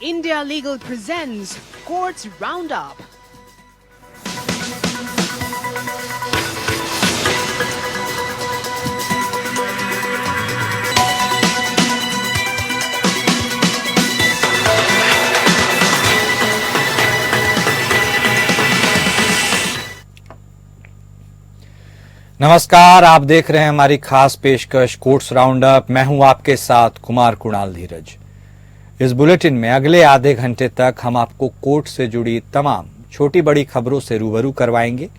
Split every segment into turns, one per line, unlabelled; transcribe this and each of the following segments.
India Legal presents Courts Roundup.
नमस्कार, आप देख रहे हैं हमारी खास पेशकश कोर्ट्स राउंडअप। मैं हूं आपके साथ कुमार कुणाल धीरज। इस बुलेटिन में अगले आधे घंटे तक हम आपको कोर्ट से जुड़ी तमाम छोटी बड़ी खबरों से रूबरू करवाएंगे।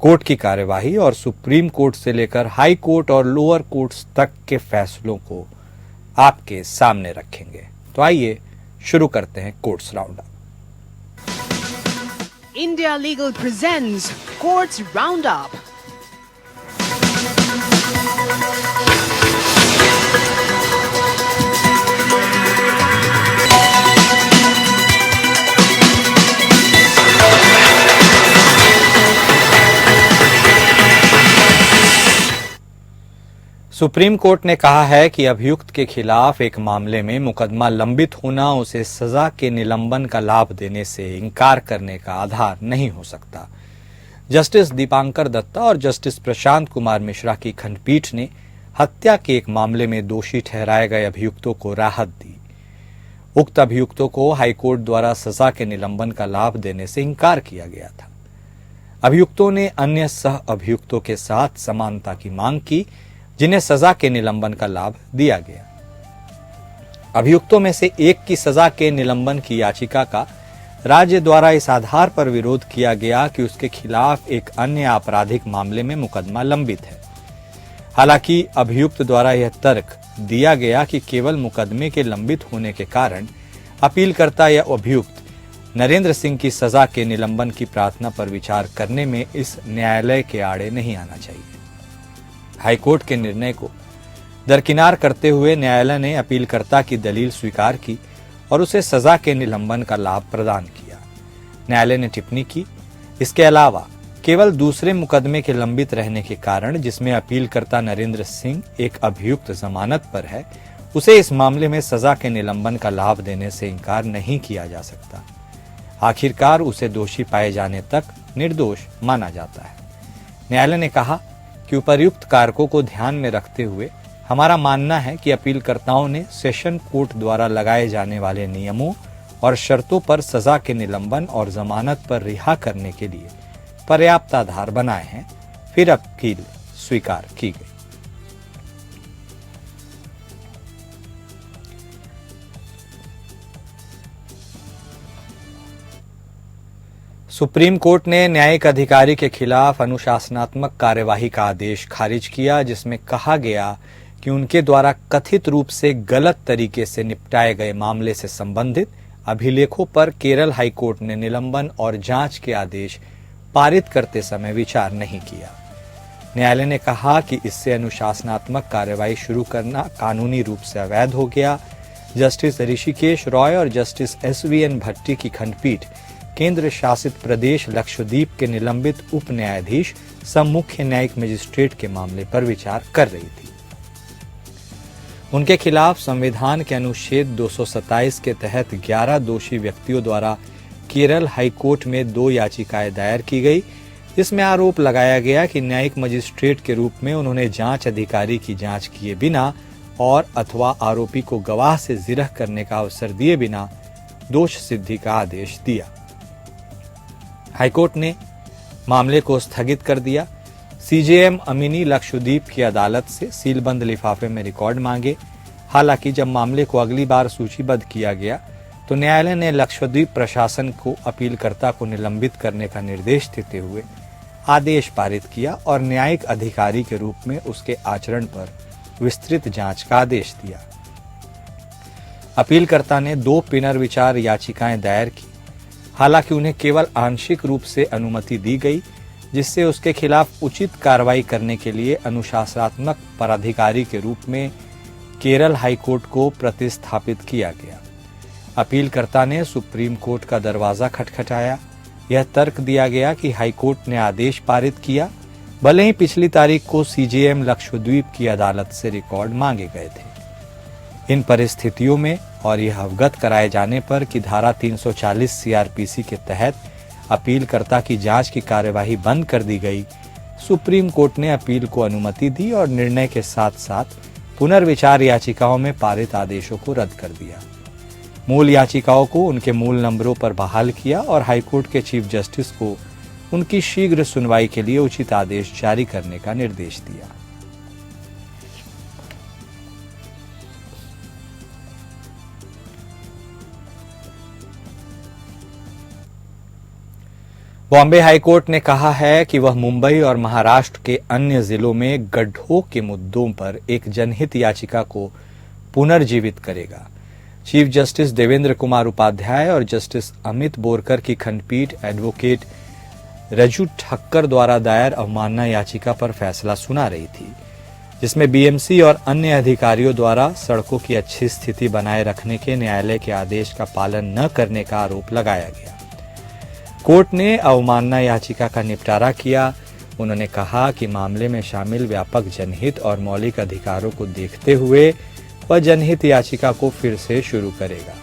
कोर्ट की कार्यवाही और सुप्रीम कोर्ट से लेकर हाई कोर्ट और लोअर कोर्ट्स तक के फैसलों को आपके सामने रखेंगे। तो आइए शुरू करते हैं courts roundup.
India Legal presents Courts Roundup.
Supreme court ने कहा है कि अभियुक्त के खिलाफ एक मामले में मुकदमा लंबित होना उसे सजा के निलंबन का लाभ देने से इनकार करने का आधार नहीं हो सकता। जस्टिस दीपांकर दत्ता और जस्टिस प्रशांत कुमार मिश्रा की खंडपीठ ने हत्या के एक मामले में दोषी ठहराए गए अभियुक्तों को राहत दी। उक्त अभियुक्तों को हाईकोर्ट द्वारा सजा के निलंबन का लाभ देने से इनकार किया गया था। अभियुक्तों ने अन्य सह अभियुक्तों के साथ समानता की मांग की, जिन्हें सजा के निलंबन का लाभ दिया गया। अभियुक्तों में से एक की सजा के निलंबन की याचिका का राज्य द्वारा इस आधार पर विरोध किया गया कि उसके खिलाफ एक अन्य आपराधिक मामले में मुकदमा लंबित है। हालांकि अभियुक्त द्वारा यह तर्क दिया गया कि केवल मुकदमे के लंबित होने के कारण अपीलकर्ता या अभियुक्त नरेंद्र सिंह की सजा के निलंबन की प्रार्थना पर विचार करने में इस न्यायालय के आड़े नहीं आना चाहिए। हाईकोर्ट के निर्णय को दरकिनार करते हुए न्यायालय ने अपीलकर्ता की दलील स्वीकार की और उसे सजा के निलंबन का लाभ प्रदान किया। न्यायालय ने टिप्पणी की, इसके अलावा केवल दूसरे मुकदमे के लंबित रहने के कारण जिसमें अपीलकर्ता नरेंद्र सिंह एक अभियुक्त जमानत पर है, उसे इस मामले में सजा के निलंबन का लाभ देने से इनकार नहीं किया जा सकता। आखिरकार उसे दोषी पाए जाने तक निर्दोष माना जाता है। न्यायालय ने कहा कि उपर्युक्त कारकों को ध्यान में रखते हुए हमारा मानना है कि अपीलकर्ताओं ने सेशन कोर्ट द्वारा लगाए जाने वाले नियमों और शर्तों पर सजा के निलंबन और जमानत पर रिहा करने के लिए पर्याप्त आधार बनाए हैं, फिर अपील स्वीकार की गई। सुप्रीम कोर्ट ने न्यायिक अधिकारी के खिलाफ अनुशासनात्मक कार्यवाही का आदेश खारिज किया, जिसमें कहा गया कि उनके द्वारा कथित रूप से गलत तरीके से निपटाए गए मामले से संबंधित अभिलेखों पर केरल हाईकोर्ट ने निलंबन और जांच के आदेश पारित करते समय विचार नहीं किया। न्यायालय ने कहा कि इससे अनुशासनात्मक कार्यवाही शुरू करना कानूनी रूप से अवैध हो गया। जस्टिस ऋषिकेश रॉय और जस्टिस SVN भट्टी की खंडपीठ केंद्र शासित प्रदेश लक्षद्वीप के निलंबित उप न्यायाधीश सह मुख्य न्यायिक मजिस्ट्रेट के मामले पर विचार कर रही थी। उनके खिलाफ संविधान के अनुच्छेद 227 के तहत 11 दोषी व्यक्तियों द्वारा केरल हाईकोर्ट में 2 याचिकाएं दायर की गई, जिसमें आरोप लगाया गया कि न्यायिक मजिस्ट्रेट के रूप में उन्होंने जांच अधिकारी की जांच किए बिना और अथवा आरोपी को गवाह से जिरह करने का अवसर दिए बिना दोष सिद्धि का आदेश दिया। हाईकोर्ट ने मामले को स्थगित कर दिया। CJM अमीनी लक्षद्वीप की अदालत से सीलबंद लिफाफे में रिकॉर्ड मांगे। हालांकि जब मामले को अगली बार सूचीबद्ध किया गया तो न्यायालय ने लक्षद्वीप प्रशासन को अपीलकर्ता को निलंबित करने का निर्देश देते हुए आदेश पारित किया और न्यायिक अधिकारी के रूप में उसके आचरण पर विस्तृत जांच का आदेश दिया। अपीलकर्ता ने 2 पुनर्विचार याचिकाएं दायर की। हालांकि उन्हें केवल आंशिक रूप से अनुमति दी गई, जिससे उसके खिलाफ उचित कार्रवाई करने के लिए अनुशासनात्मक पदाधिकारी के रूप में केरल हाईकोर्ट को प्रतिस्थापित किया गया। अपीलकर्ता ने सुप्रीम कोर्ट का दरवाजा खटखटाया। यह तर्क दिया गया कि हाईकोर्ट ने आदेश पारित किया, भले ही पिछली तारीख को CJM लक्षद्वीप की अदालत से रिकॉर्ड मांगे गए थे। इन परिस्थितियों में और यह अवगत कराए जाने पर कि धारा 340 सीआरपीसी के तहत अपीलकर्ता की जांच की कार्यवाही बंद कर दी गई, सुप्रीम कोर्ट ने अपील को अनुमति दी और निर्णय के साथ साथ पुनर्विचार याचिकाओं में पारित आदेशों को रद्द कर दिया। मूल याचिकाओं को उनके मूल नंबरों पर बहाल किया और हाईकोर्ट के चीफ जस्टिस को उनकी शीघ्र सुनवाई के लिए उचित आदेश जारी करने का निर्देश दिया। बॉम्बे हाईकोर्ट ने कहा है कि वह मुंबई और महाराष्ट्र के अन्य जिलों में गड्ढों के मुद्दों पर एक जनहित याचिका को पुनर्जीवित करेगा। चीफ जस्टिस देवेंद्र कुमार उपाध्याय और जस्टिस अमित बोरकर की खंडपीठ एडवोकेट रजू ठक्कर द्वारा दायर अवमानना याचिका पर फैसला सुना रही थी, जिसमें बीएमसी और अन्य अधिकारियों द्वारा सड़कों की अच्छी स्थिति बनाए रखने के न्यायालय के आदेश का पालन न करने का आरोप लगाया गया। कोर्ट ने अवमानना याचिका का निपटारा किया। उन्होंने कहा कि मामले में शामिल व्यापक जनहित और मौलिक अधिकारों को देखते हुए वह जनहित याचिका को फिर से शुरू करेगा।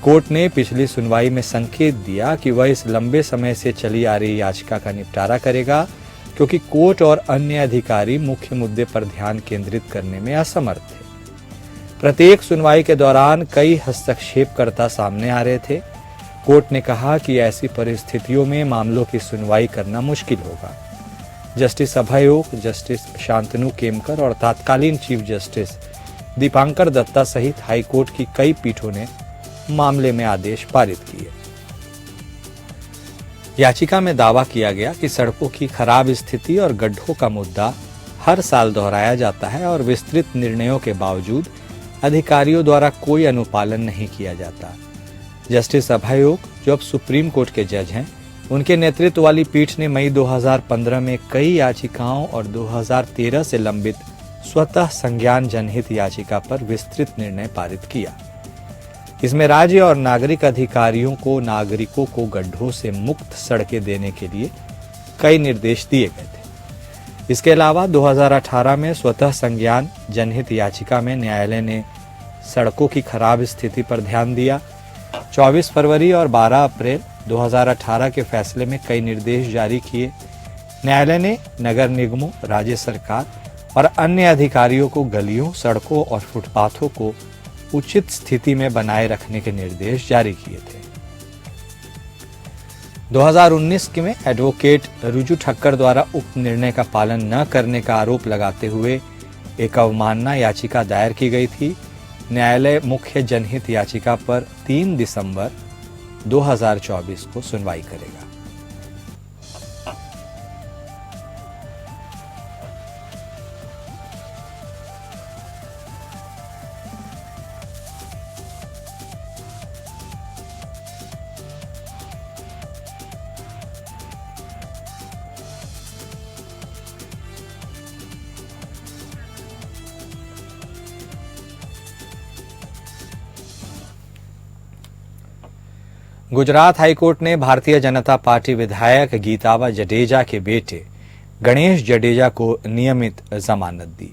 कोर्ट ने पिछली सुनवाई में संकेत दिया कि वह इस लंबे समय से चली आ रही याचिका का निपटारा करेगा, क्योंकि कोर्ट और अन्य अधिकारी मुख्य मुद्दे पर ध्यान केंद्रित करने में असमर्थ थे। प्रत्येक सुनवाई के दौरान कई हस्तक्षेपकर्ता सामने आ रहे थे। कोर्ट ने कहा कि ऐसी परिस्थितियों में मामलों की सुनवाई करना मुश्किल होगा। जस्टिस अभय ओक, जस्टिस शांतनु केमकर और तत्कालीन चीफ जस्टिस दीपांकर दत्ता सहित हाईकोर्ट की कई पीठों ने मामले में आदेश पारित किए। याचिका में दावा किया गया कि सड़कों की खराब स्थिति और गड्ढों का मुद्दा हर साल दोहराया जाता है और विस्तृत निर्णयों के बावजूद अधिकारियों द्वारा कोई अनुपालन नहीं किया जाता। जस्टिस अभय ओक, जो अब सुप्रीम कोर्ट के जज हैं, उनके नेतृत्व वाली पीठ ने मई 2015 में कई याचिकाओं और 2013 से लंबित स्वतः संज्ञान जनहित याचिका पर विस्तृत निर्णय पारित किया। इसमें राज्य और नागरिक नागरिकों को गड्ढों से मुक्त सड़कें देने के लिए कई निर्देश दिए गए थे। इसके अलावा 2018 में स्वतः संज्ञान जनहित याचिका में न्यायालय ने सड़कों की खराब स्थिति पर ध्यान दिया। 24 फरवरी और 12 अप्रैल 2018 के फैसले में कई निर्देश जारी किए। न्यायालय ने नगर निगमों, राज्य सरकार और अन्य अधिकारियों को गलियों, सड़कों और फुटपाथों को उचित स्थिति में बनाए रखने के निर्देश जारी किए थे। 2019 में एडवोकेट रजू ठक्कर द्वारा उक्त निर्णय का पालन न करने का आरोप लगाते हुए एक अवमानना याचिका दायर की गई थी। न्यायालय मुख्य जनहित याचिका पर 3 दिसंबर 2024 को सुनवाई करेगा। गुजरात हाईकोर्ट ने भारतीय जनता पार्टी विधायक गीताबा जडेजा के बेटे गणेश जडेजा को नियमित जमानत दी।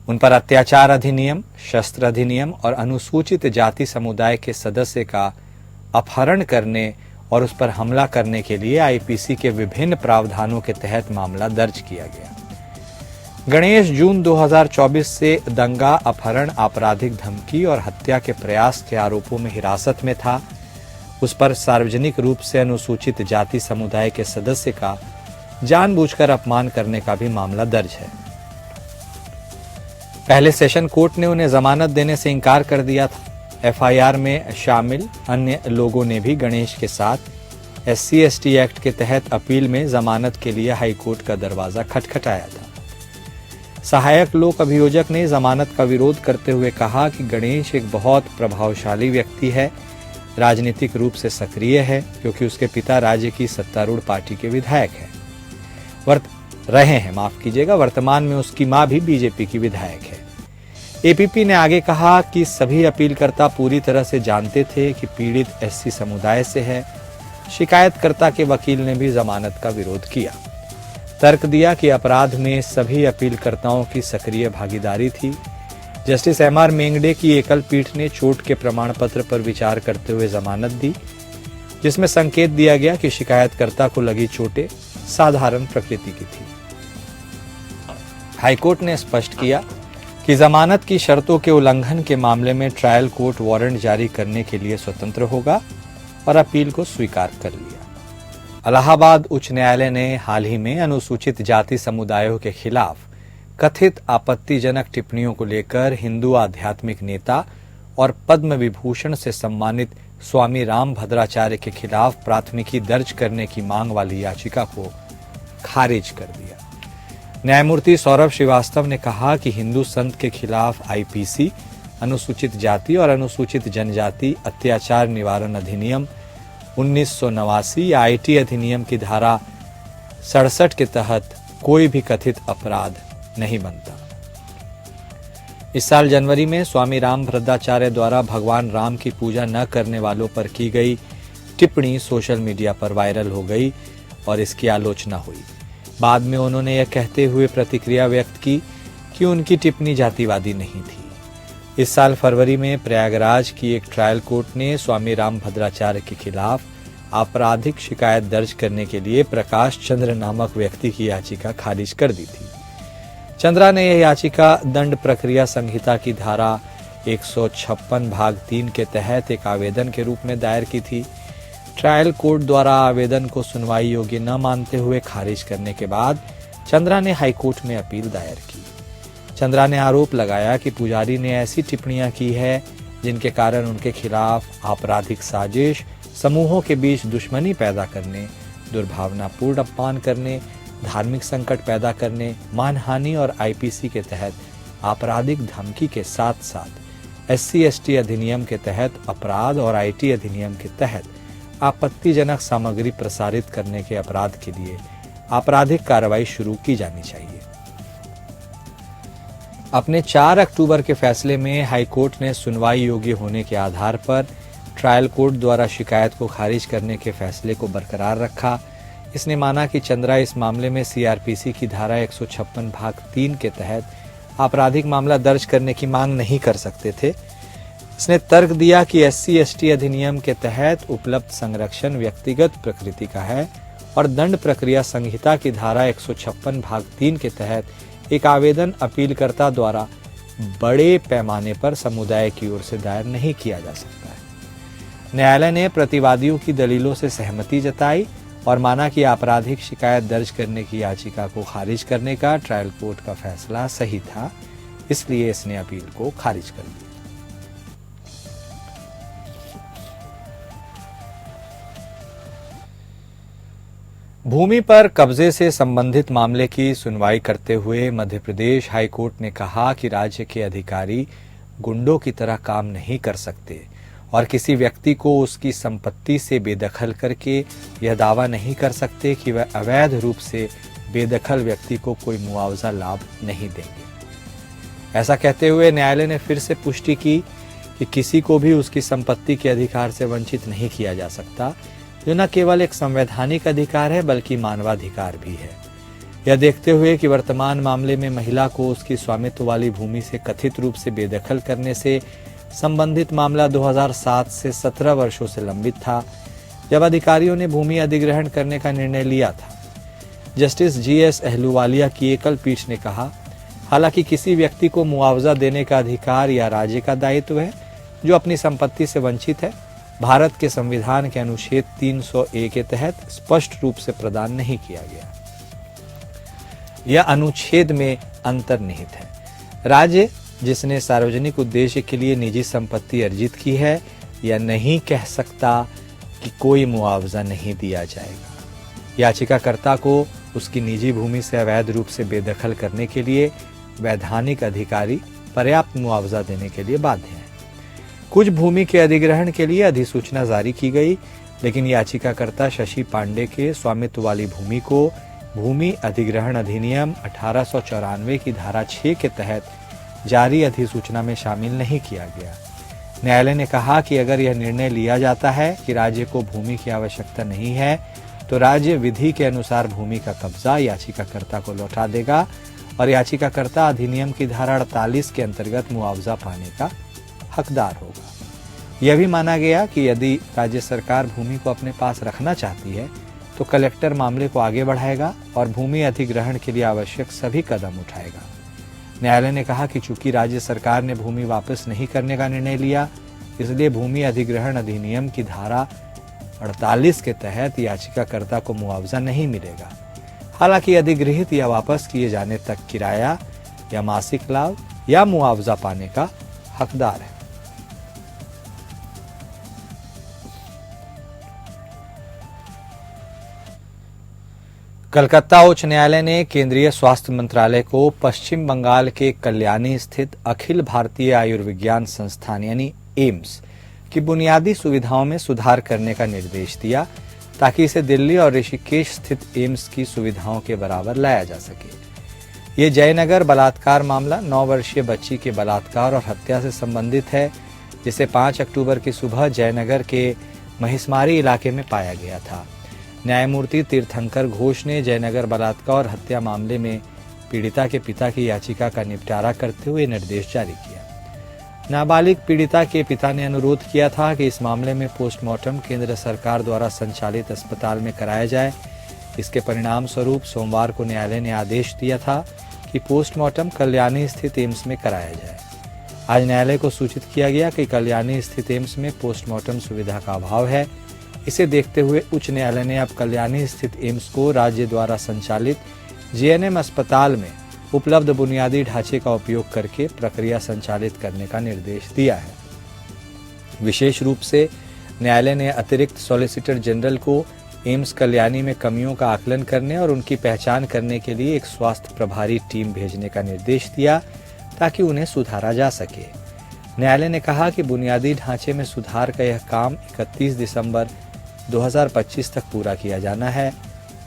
उन पर अत्याचार अधिनियम, शस्त्र अधिनियम और अनुसूचित जाति समुदाय के सदस्य का अपहरण करने और उस पर हमला करने के लिए आईपीसी के विभिन्न प्रावधानों के तहत मामला दर्ज किया गया। गणेश जून 2024 से दंगा, अपहरण, आपराधिक धमकी और हत्या के प्रयास के आरोपों में हिरासत में था। उस पर सार्वजनिक रूप से अनुसूचित जाति समुदाय के सदस्य का जानबूझकर अपमान करने का भी मामला दर्ज है। पहले सेशन कोर्ट ने उन्हें जमानत देने से इनकार कर दिया था। एफआईआर में शामिल अन्य लोगों ने भी गणेश के साथ SC/ST एक्ट के तहत अपील में जमानत के लिए हाईकोर्ट का दरवाजा खटखटाया था। सहायक लोक अभियोजक ने जमानत का विरोध करते हुए कहा कि गणेश एक बहुत प्रभावशाली व्यक्ति है, राजनीतिक रूप से सक्रिय है, क्योंकि उसके पिता राज्य की सत्तारूढ़ पार्टी के विधायक हैं। वर्तमान में उसकी मां भी बीजेपी की विधायक है। एपीपी ने आगे कहा कि सभी अपीलकर्ता पूरी तरह से जानते थे कि पीड़ित SC समुदाय से है। शिकायतकर्ता के वकील ने भी जमानत का विरोध किया। तर्क दिया कि अपराध में सभी अपीलकर्ताओं की सक्रिय भागीदारी थी। जस्टिस एमआर मेंगडे की एकल पीठ ने चोट के प्रमाण पत्र पर विचार करते हुए जमानत दी, जिसमें संकेत दिया गया कि शिकायतकर्ता को लगी चोटें साधारण प्रकृति की थी। हाईकोर्ट ने स्पष्ट किया कि जमानत की शर्तों के उल्लंघन के मामले में ट्रायल कोर्ट वारंट जारी करने के लिए स्वतंत्र होगा और अपील को स्वीकार कर लिया। इलाहाबाद उच्च न्यायालय ने हाल ही में अनुसूचित जाति समुदायों के खिलाफ कथित आपत्तिजनक टिप्पणियों को लेकर हिंदू आध्यात्मिक नेता और पद्म विभूषण से सम्मानित स्वामी राम भद्राचार्य के खिलाफ प्राथमिकी दर्ज करने की मांग वाली याचिका को खारिज कर दिया। न्यायमूर्ति सौरभ श्रीवास्तव ने कहा कि हिंदू संत के खिलाफ आईपीसी, अनुसूचित जाति और अनुसूचित जनजाति अत्याचार निवारण अधिनियम 1989 या आईटी अधिनियम की धारा 67 के तहत कोई भी कथित अपराध नहीं बनता। इस साल जनवरी में स्वामी राम भद्राचार्य द्वारा भगवान राम की पूजा न करने वालों पर की गई टिप्पणी सोशल मीडिया पर वायरल हो गई और इसकी आलोचना हुई। बाद में उन्होंने यह कहते हुए प्रतिक्रिया व्यक्त की कि उनकी टिप्पणी जातिवादी नहीं थी। इस साल फरवरी में प्रयागराज की एक ट्रायल कोर्ट ने स्वामी राम भद्राचार्य के खिलाफ आपराधिक शिकायत दर्ज करने के लिए प्रकाश चंद्र नामक व्यक्ति की याचिका खारिज कर दी थी। चंद्रा ने यह याचिका दंड प्रक्रिया संहिता की धारा 156 भाग 3 के तहत एक आवेदन के रूप में दायर की थी। ट्रायल कोर्ट द्वारा आवेदन को सुनवाई योग्य न मानते हुए खारिज करने के बाद चंद्रा ने हाईकोर्ट में अपील दायर की। चंद्रा ने आरोप लगाया कि पुजारी ने ऐसी टिप्पणियां की है जिनके कारण उनके खिलाफ आपराधिक साजिश, समूहों के बीच दुश्मनी पैदा करने, दुर्भावनापूर्ण अपमान करने, धार्मिक संकट पैदा करने, मानहानि और आईपीसी के तहत आपराधिक धमकी के साथ साथ SC/ST अधिनियम के तहत अपराध और आईटी अधिनियम के तहत आपत्तिजनक सामग्री प्रसारित करने के अपराध के लिए आपराधिक कार्रवाई शुरू की जानी चाहिए। अपने 4 अक्टूबर के फैसले में हाईकोर्ट ने सुनवाई योग्य होने के आधार पर ट्रायल कोर्ट द्वारा शिकायत को खारिज करने के फैसले को बरकरार रखा। इसने माना कि चंद्रा इस मामले में सीआरपीसी की धारा 156 भाग 3 के तहत आपराधिक मामला दर्ज करने की मांग नहीं कर सकते थे। इसने तर्क दिया कि SC/ST अधिनियम के तहत उपलब्ध संरक्षण व्यक्तिगत प्रकृति का है और दंड प्रक्रिया संहिता की धारा 156 भाग 3 के तहत एक आवेदन अपीलकर्ता द्वारा बड़े पैमाने पर समुदाय की ओर से दायर नहीं किया जा सकता है। न्यायालय ने प्रतिवादियों की दलीलों से सहमति जताई और माना कि आपराधिक शिकायत दर्ज करने की याचिका को खारिज करने का ट्रायल कोर्ट का फैसला सही था, इसलिए इसने अपील को खारिज कर दिया। भूमि पर कब्जे से संबंधित मामले की सुनवाई करते हुए मध्य प्रदेश हाईकोर्ट ने कहा कि राज्य के अधिकारी गुंडों की तरह काम नहीं कर सकते और किसी व्यक्ति को उसकी संपत्ति से बेदखल करके यह दावा नहीं कर सकते कि वह अवैध रूप से बेदखल व्यक्ति को कोई मुआवजा लाभ नहीं देंगे। ऐसा कहते हुए न्यायालय ने फिर से पुष्टि की कि किसी को भी उसकी संपत्ति के अधिकार से वंचित नहीं किया जा सकता, जो न केवल एक संवैधानिक अधिकार है बल्कि मानवाधिकार भी है। यह देखते हुए कि वर्तमान मामले में महिला को उसकी स्वामित्व वाली भूमि से कथित रूप से बेदखल करने से संबंधित मामला 2007 से 17 वर्षों से लंबित था, जब अधिकारियों ने भूमि अधिग्रहण करने का निर्णय लिया था। जस्टिस GS अहलूवालिया की एकल पीठ ने कहा, हालांकि किसी व्यक्ति को मुआवजा देने का अधिकार या राज्य का दायित्व है जो अपनी संपत्ति से वंचित है, भारत के संविधान के अनुच्छेद 300A के तहत स्पष्ट रूप से प्रदान नहीं किया गया। यह अनुच्छेद में अंतर्निहित है। राज्य जिसने सार्वजनिक उद्देश्य के लिए निजी संपत्ति अर्जित की है, यह नहीं कह सकता कि कोई मुआवजा नहीं दिया जाएगा। याचिकाकर्ता को उसकी निजी भूमि से अवैध रूप से बेदखल करने के लिए वैधानिक अधिकारी पर्याप्त मुआवजा देने के लिए बाध्य हैं। कुछ भूमि के अधिग्रहण के लिए अधिसूचना जारी की गई, लेकिन याचिकाकर्ता शशि पांडे के स्वामित्व वाली भूमि को भूमि अधिग्रहण अधिनियम 1894 की धारा 6 के तहत जारी अधिसूचना में शामिल नहीं किया गया। न्यायालय ने कहा कि अगर यह निर्णय लिया जाता है कि राज्य को भूमि की आवश्यकता नहीं है, तो राज्य विधि के अनुसार भूमि का कब्जा याचिकाकर्ता को लौटा देगा और याचिकाकर्ता अधिनियम की धारा 48 के अंतर्गत मुआवजा पाने का हकदार होगा। यह भी माना गया कि यदि राज्य सरकार भूमि को अपने पास रखना चाहती है तो कलेक्टर मामले को आगे बढ़ाएगा और भूमि अधिग्रहण के लिए आवश्यक सभी कदम उठाएगा। न्यायालय ने कहा कि चूंकि राज्य सरकार ने भूमि वापस नहीं करने का निर्णय लिया, इसलिए भूमि अधिग्रहण अधिनियम की धारा 48 के तहत याचिकाकर्ता को मुआवजा नहीं मिलेगा। हालांकि अधिग्रहित या वापस किए जाने तक किराया या मासिक लाभ या मुआवजा पाने का हकदार है। कलकत्ता उच्च न्यायालय ने केंद्रीय स्वास्थ्य मंत्रालय को पश्चिम बंगाल के कल्याणी स्थित अखिल भारतीय आयुर्विज्ञान संस्थान यानी एम्स की बुनियादी सुविधाओं में सुधार करने का निर्देश दिया ताकि इसे दिल्ली और ऋषिकेश स्थित एम्स की सुविधाओं के बराबर लाया जा सके। ये जयनगर बलात्कार मामला 9 वर्षीय बच्ची के बलात्कार और हत्या से संबंधित है, जिसे 5 अक्टूबर की सुबह जयनगर के महिसमारी इलाके में पाया गया था। न्यायमूर्ति तीर्थंकर घोष ने जयनगर बलात्कार और हत्या मामले में पीड़िता के पिता की याचिका का निपटारा करते हुए निर्देश जारी किया। नाबालिग पीड़िता के पिता ने अनुरोध किया था कि इस मामले में पोस्टमार्टम केंद्र सरकार द्वारा संचालित अस्पताल में कराया जाए। इसके परिणाम स्वरूप सोमवार को न्यायालय ने आदेश दिया था कि पोस्टमार्टम कल्याणी स्थित एम्स में कराया जाए। आज न्यायालय को सूचित किया गया कि कल्याणी स्थित एम्स में पोस्टमार्टम सुविधा का अभाव है। इसे देखते हुए उच्च न्यायालय ने अब कल्याणी स्थित एम्स को राज्य द्वारा संचालित जेएनएम अस्पताल में उपलब्ध बुनियादी ढांचे का उपयोग करके प्रक्रिया संचालित करने का निर्देश दिया है। विशेष रूप से न्यायालय ने अतिरिक्त सॉलिसिटर जनरल को एम्स कल्याणी में कमियों का आकलन करने और उनकी पहचान करने के लिए एक स्वास्थ्य प्रभारी टीम भेजने का निर्देश दिया ताकि उन्हें सुधारा जा सके। न्यायालय ने कहा कि बुनियादी ढांचे में सुधार का यह काम 31 दिसंबर 2025 तक पूरा किया जाना है।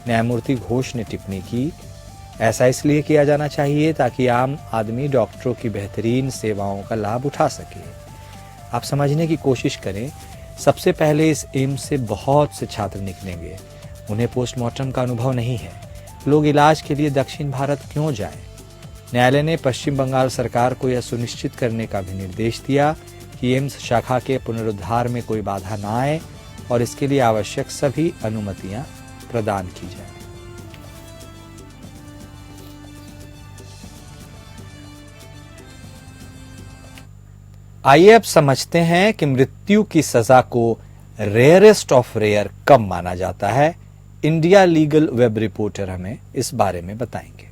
न्यायमूर्ति घोष ने टिप्पणी की, ऐसा इसलिए किया जाना चाहिए ताकि आम आदमी डॉक्टरों की बेहतरीन सेवाओं का लाभ उठा सके। आप समझने की कोशिश करें, सबसे पहले इस एम्स से बहुत से छात्र निकलेंगे, उन्हें पोस्टमार्टम का अनुभव नहीं है। लोग इलाज के लिए दक्षिण भारत क्यों जाएं? न्यायालय ने पश्चिम बंगाल सरकार को यह सुनिश्चित करने का भी निर्देश दिया कि एम्स शाखा के पुनरुद्धार में कोई बाधा न आए और इसके लिए आवश्यक सभी अनुमतियां प्रदान की जाए। आइए अब समझते हैं कि मृत्यु की सजा को रेयरेस्ट ऑफ रेयर कब माना जाता है। इंडिया लीगल वेब रिपोर्टर हमें इस बारे में बताएंगे।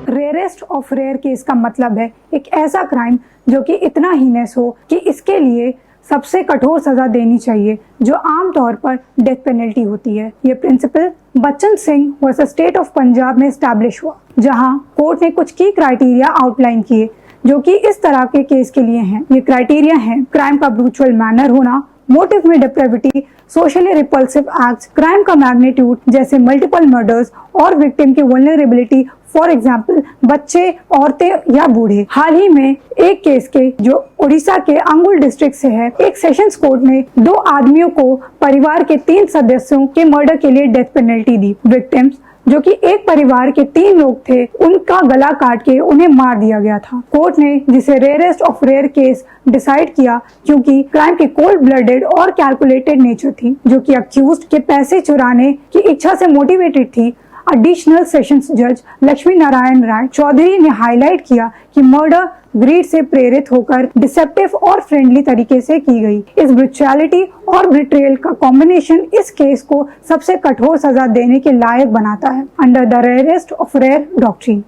रेयरेस्ट ऑफ रेयर केस का मतलब है एक ऐसा क्राइम जो कि इतना हीनेस हो कि इसके लिए सबसे कठोर सजा देनी चाहिए, जो आमतौर पर डेथ पेनल्टी होती है। ये principle Bachan Singh versus state of Punjab में एस्टैब्लिश हुआ, जहां कोर्ट ने कुछ की क्राइटेरिया आउटलाइन किए जो कि इस तरह के केस के लिए हैं। ये क्राइटेरिया हैं क्राइम का ब्रूचुअल मैनर होना, मोटिव में डेप्रेविटी, सोशली रिपल्सिव एक्ट्स, क्राइम का मैग्नीट्यूड जैसे मल्टीपल मर्डर्स और विक्टिम की वल्नरेबिलिटी, फॉर एग्जाम्पल बच्चे, औरतें या बूढ़े। हाल ही में एक केस के जो उड़ीसा के अंगुल डिस्ट्रिक्ट से है, एक सेशंस कोर्ट ने 2 आदमियों को परिवार के 3 सदस्यों के मर्डर के लिए डेथ पेनल्टी दी। विक्टिम्स जो कि एक परिवार के 3 लोग थे, उनका गला काट के उन्हें मार दिया गया था। कोर्ट ने जिसे rarest of rare case decide किया क्योंकि क्राइम की कोल्ड ब्लडेड और कैलकुलेटेड नेचर थी, जो कि अक्यूज्ड के पैसे चुराने की इच्छा से मोटिवेटेड थी। एडिशनल सेशंस जज लक्ष्मी नारायण राय चौधरी ने हाईलाइट किया कि मर्डर ग्रीड से प्रेरित होकर डिसेप्टिव और फ्रेंडली तरीके से की गई। इस ब्रूचुअलिटी और बिट्रेयल का कॉम्बिनेशन इस केस को सबसे कठोर सजा देने के लायक बनाता है under the rarest of rare doctrine.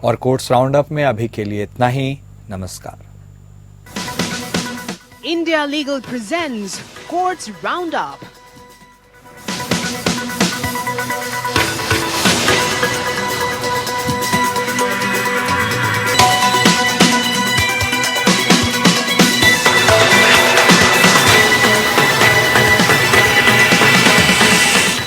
और कोर्ट्स राउंड अप में अभी के लिए इतना ही। नमस्कार।
India Legal presents Courts Roundup.